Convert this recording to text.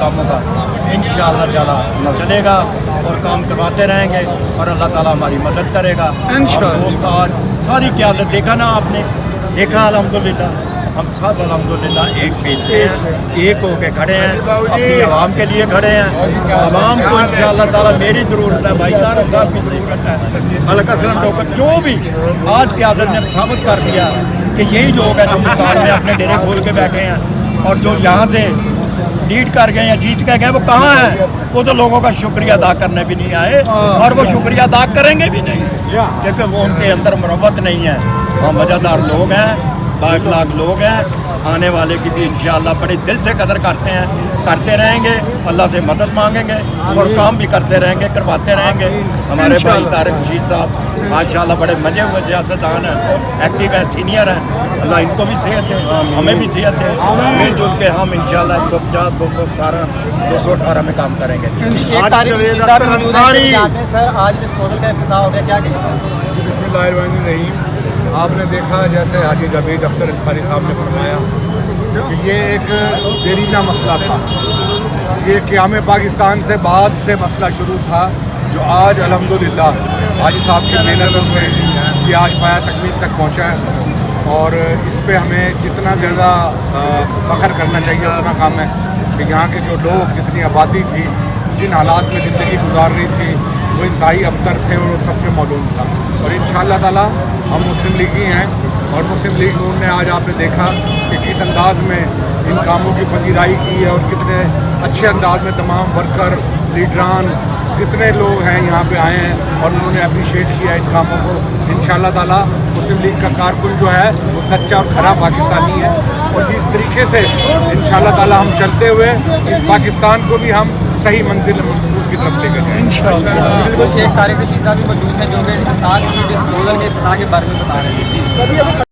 कामों का इंशाअल्लाह ताला चलेगा और काम करवाते रहेंगे और अल्लाह ताला हमारी मदद करेगा। इंशाअल्लाह। और दोस्त आज सारी क़यादत देखा ना आपने, देखा अल्हम्दुलिल्लाह हम सब अल्हम्दुलिल्लाह एक पेलते हैं, एक होके खड़े हैं, अपनी आवाम के लिए खड़े हैं। आवाम को इंशाअल्लाह ताला मेरी ज़रूरत है, भाई तारक साहब की ज़रूरत है, मलिक असलम डॉक्टर जो भी आज क़यादत ने साबित कर दिया कि यही लोग हैं जो हिंदुस्तान में अपने डेरे खोल के बैठे हैं और जो यहाँ से लीड कर गए या जीत के गए वो कहाँ हैं? वो तो लोगों का शुक्रिया अदा करने भी नहीं आए और वो शुक्रिया अदा करेंगे भी नहीं, क्योंकि वो उनके अंदर मोहब्बत नहीं है। वहाँ मज़ेदार लोग हैं, बाइखलाक लोग हैं, आने वाले की भी इंशाअल्लाह बड़े दिल से कदर करते हैं, करते रहेंगे, अल्लाह से मदद मांगेंगे और काम भी करते रहेंगे, करवाते रहेंगे। हमारे भाई तारिक रशीद साहब माशाअल्लाह बड़े मजे हुए सियासतदान हैं, एक्टिव हैं, सीनियर हैं, अल्लाह इनको भी सेहत दे, हमें भी सेहत दे, मिलजुल के हम इंशाअल्लाह 150, 218, 218 में काम करेंगे। बिस्मिल्लाहिर्रहमानिर्रहीम। आपने देखा जैसे हाजी जावेद अख्तर अंसारी साहब ने फरमाया कि ये एक देरीना मसला था, ये क़याम पाकिस्तान से बाद से मसला शुरू था, जो आज अल्हम्दुलिल्लाह हाजी साहब की मेहनतों से ये आज पाया तकमील तक पहुँचा है। और इस पे हमें जितना ज़्यादा फ़ख्र करना चाहिए उतना काम है कि यहाँ के जो लोग, जितनी आबादी थी, जिन हालात में ज़िंदगी गुजार रही थी, वो इंतहाई अबतर थे और वो सबके मालूम था। और इंशाअल्लाह ताला हम मुस्लिम लीगी हैं और मुस्लिम लीग नून ने आज आपने देखा कि किस अंदाज में इन कामों की पजीराई की है और कितने अच्छे अंदाज में तमाम वर्कर, लीडरान, जितने लोग हैं यहाँ पे आए हैं और उन्होंने अप्रिशिएट किया इन कामों को। इंशाअल्लाह ताला मुस्लिम लीग का कारकुन जो है वो सच्चा और खरा पाकिस्तानी है और इसी तरीके से इंशाअल्लाह ताला हम चलते हुए इस पाकिस्तान को भी हम सही मंजिल मंसूर की तरफ लेकर जाएंगे। बिल्कुल, शेख तारिक रशीद भी मौजूद है जो कि साथ ही डिस्पोजल के इफ्ताह के बारे में बता रहे हैं।